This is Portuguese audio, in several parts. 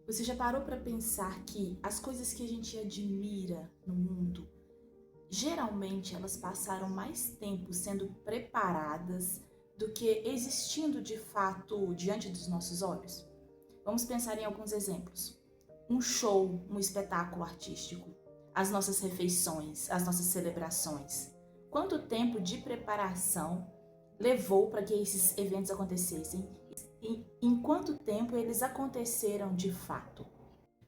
Você já parou para pensar que as coisas que a gente admira no mundo, geralmente elas passaram mais tempo sendo preparadas do que existindo de fato diante dos nossos olhos? Vamos pensar em alguns exemplos. Um show, um espetáculo artístico, as nossas refeições, as nossas celebrações. Quanto tempo de preparação levou para que esses eventos acontecessem? E em quanto tempo eles aconteceram de fato?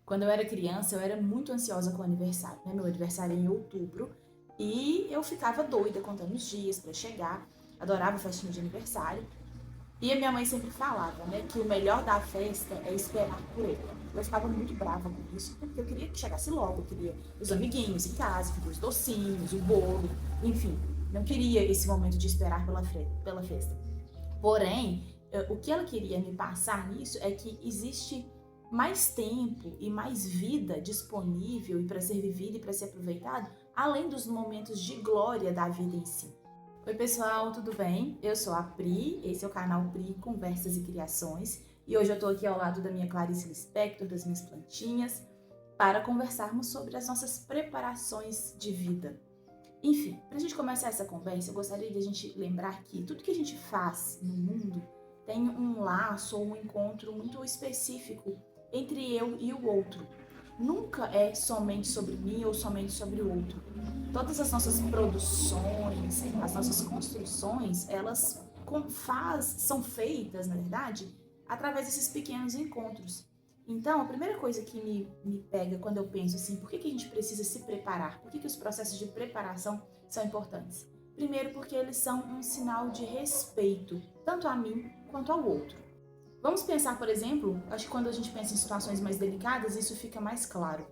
Quando eu era criança, eu era muito ansiosa com o aniversário, né? Meu aniversário é em outubro e eu ficava doida contando os dias para chegar. Adorava festinha de aniversário. E a minha mãe sempre falava, né, que o melhor da festa é esperar por ele. Eu ficava muito brava com isso, porque eu queria que chegasse logo, eu queria os amiguinhos em casa, queria os docinhos, o bolo, enfim. Não queria esse momento de esperar pela festa. Porém, o que ela queria me passar nisso é que existe mais tempo e mais vida disponível e para ser vivida e para ser aproveitado, além dos momentos de glória da vida em si. Oi pessoal, tudo bem? Eu sou a Pri, esse é o canal Pri Conversas e Criações e hoje eu tô aqui ao lado da minha Clarice Lispector, das minhas plantinhas, para conversarmos sobre as nossas preparações de vida. Enfim, para a gente começar essa conversa, eu gostaria de a gente lembrar que tudo que a gente faz no mundo tem um laço ou um encontro muito específico entre eu e o outro. Nunca é somente sobre mim ou somente sobre o outro. Todas as nossas produções, as nossas construções, elas são feitas, na verdade, através desses pequenos encontros. Então, a primeira coisa que me pega quando eu penso assim, por que a gente precisa se preparar? Por que os processos de preparação são importantes? Primeiro, porque eles são um sinal de respeito, tanto a mim quanto ao outro. Vamos pensar, por exemplo, acho que quando a gente pensa em situações mais delicadas, isso fica mais claro.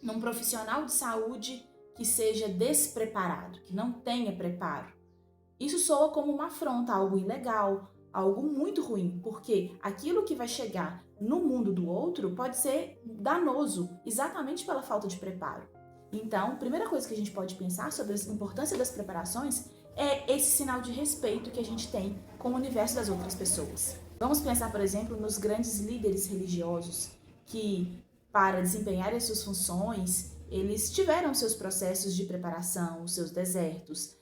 Num profissional de saúde que seja despreparado, que não tenha preparo. Isso soa como uma afronta, algo ilegal, algo muito ruim, porque aquilo que vai chegar no mundo do outro pode ser danoso, exatamente pela falta de preparo. Então, a primeira coisa que a gente pode pensar sobre a importância das preparações é esse sinal de respeito que a gente tem com o universo das outras pessoas. Vamos pensar, por exemplo, nos grandes líderes religiosos que, para desempenhar as suas funções, eles tiveram seus processos de preparação, os seus desertos,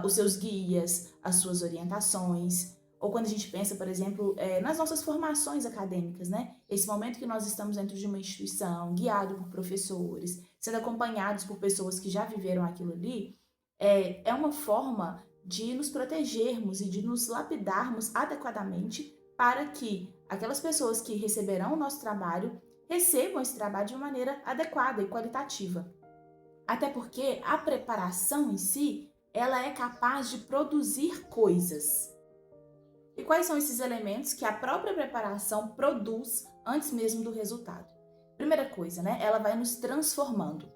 os seus guias, as suas orientações. Ou quando a gente pensa, por exemplo, nas nossas formações acadêmicas, né? Esse momento que nós estamos dentro de uma instituição, guiado por professores, sendo acompanhados por pessoas que já viveram aquilo ali, é uma forma de nos protegermos e de nos lapidarmos adequadamente para que aquelas pessoas que receberão o nosso trabalho recebam esse trabalho de uma maneira adequada e qualitativa. Até porque a preparação em si, ela é capaz de produzir coisas. E quais são esses elementos que a própria preparação produz antes mesmo do resultado? Primeira coisa, né? Ela vai nos transformando.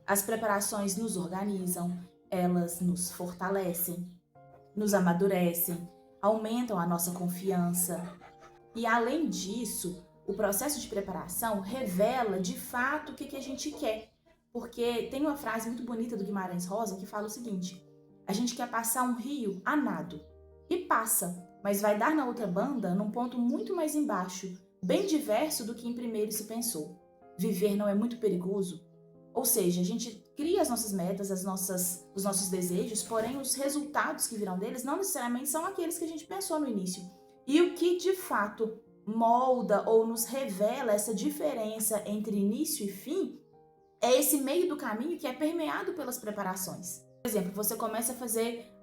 As preparações nos organizam, elas nos fortalecem, nos amadurecem, aumentam a nossa confiança. E além disso, o processo de preparação revela de fato o que a gente quer. Porque tem uma frase muito bonita do Guimarães Rosa que fala o seguinte: a gente quer passar um rio a nado. E passa, mas vai dar na outra banda num ponto muito mais embaixo, bem diverso do que em primeiro se pensou. Viver não é muito perigoso? Ou seja, a gente cria as nossas metas, os nossos desejos, porém os resultados que virão deles não necessariamente são aqueles que a gente pensou no início. E o que de fato molda ou nos revela essa diferença entre início e fim é esse meio do caminho que é permeado pelas preparações. Por exemplo, você começa a fazer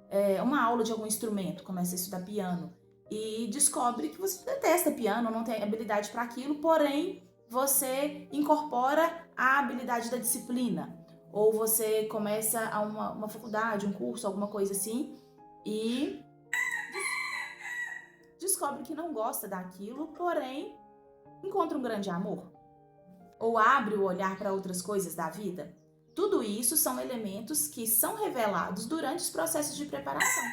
uma aula de algum instrumento, começa a estudar piano e descobre que você detesta piano, não tem habilidade para aquilo, porém você incorpora a habilidade da disciplina. Ou você começa a uma faculdade, um curso, alguma coisa assim, e descobre que não gosta daquilo, porém encontra um grande amor. Ou abre o olhar para outras coisas da vida. Tudo isso são elementos que são revelados durante os processos de preparação,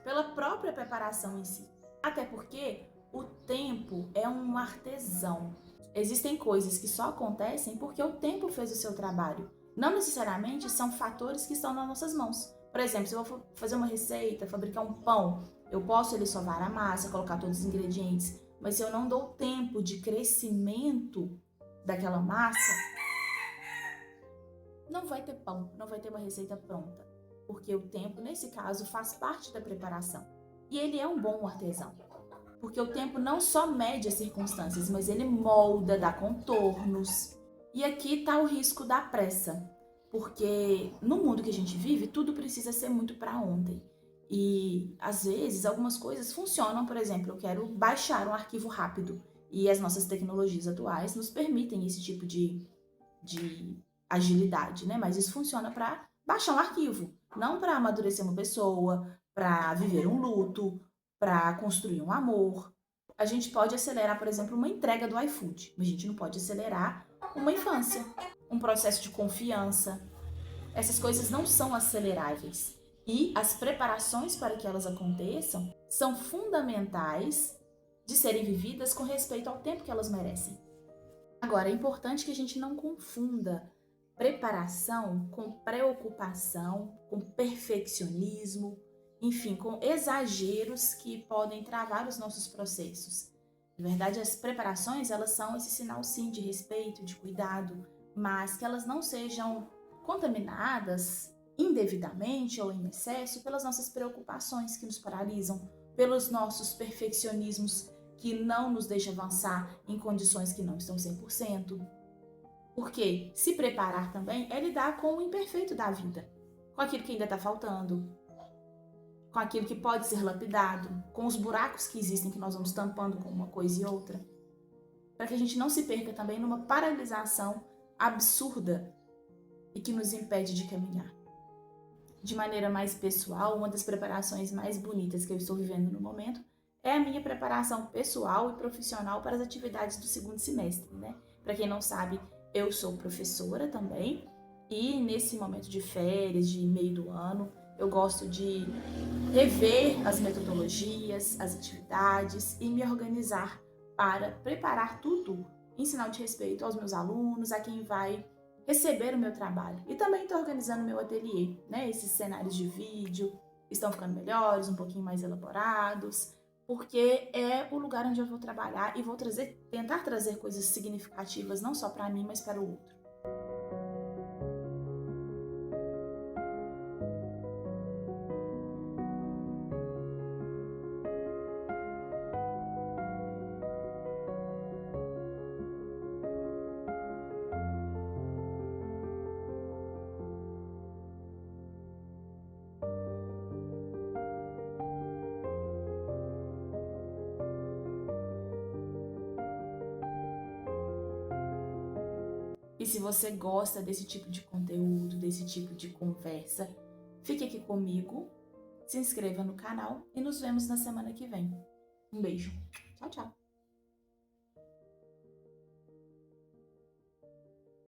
pela própria preparação em si. Até porque o tempo é um artesão. Existem coisas que só acontecem porque o tempo fez o seu trabalho. Não necessariamente são fatores que estão nas nossas mãos. Por exemplo, se eu vou fazer uma receita, fabricar um pão, eu posso ali sovar a massa, colocar todos os ingredientes, mas se eu não dou tempo de crescimento daquela massa, não vai ter pão, não vai ter uma receita pronta. Porque o tempo, nesse caso, faz parte da preparação. E ele é um bom artesão. Porque o tempo não só mede as circunstâncias, mas ele molda, dá contornos. E aqui está o risco da pressa. Porque no mundo que a gente vive, tudo precisa ser muito para ontem. E, às vezes, algumas coisas funcionam. Por exemplo, eu quero baixar um arquivo rápido. E as nossas tecnologias atuais nos permitem esse tipo de agilidade, né? Mas isso funciona para baixar um arquivo, não para amadurecer uma pessoa, para viver um luto, para construir um amor. A gente pode acelerar, por exemplo, uma entrega do iFood, mas a gente não pode acelerar uma infância, um processo de confiança. Essas coisas não são aceleráveis. E as preparações para que elas aconteçam são fundamentais de serem vividas com respeito ao tempo que elas merecem. Agora, é importante que a gente não confunda preparação com preocupação, com perfeccionismo, enfim, com exageros que podem travar os nossos processos. Na verdade, as preparações, elas são esse sinal, sim, de respeito, de cuidado, mas que elas não sejam contaminadas indevidamente ou em excesso pelas nossas preocupações que nos paralisam, pelos nossos perfeccionismos que não nos deixam avançar em condições que não estão 100%. Porque se preparar também é lidar com o imperfeito da vida, com aquilo que ainda está faltando, com aquilo que pode ser lapidado, com os buracos que existem que nós vamos tampando com uma coisa e outra, para que a gente não se perca também numa paralisação absurda e que nos impede de caminhar. De maneira mais pessoal, uma das preparações mais bonitas que eu estou vivendo no momento é a minha preparação pessoal e profissional para as atividades do segundo semestre, né? Para quem não sabe, eu sou professora também e nesse momento de férias, de meio do ano, eu gosto de rever as metodologias, as atividades e me organizar para preparar tudo em sinal de respeito aos meus alunos, a quem vai receber o meu trabalho. E também estou organizando o meu ateliê, né? Esses cenários de vídeo estão ficando melhores, um pouquinho mais elaborados, porque é o lugar onde eu vou trabalhar e vou tentar trazer coisas significativas não só para mim, mas para o outro. E se você gosta desse tipo de conteúdo, desse tipo de conversa, fique aqui comigo, se inscreva no canal e nos vemos na semana que vem. Um beijo. Tchau, tchau.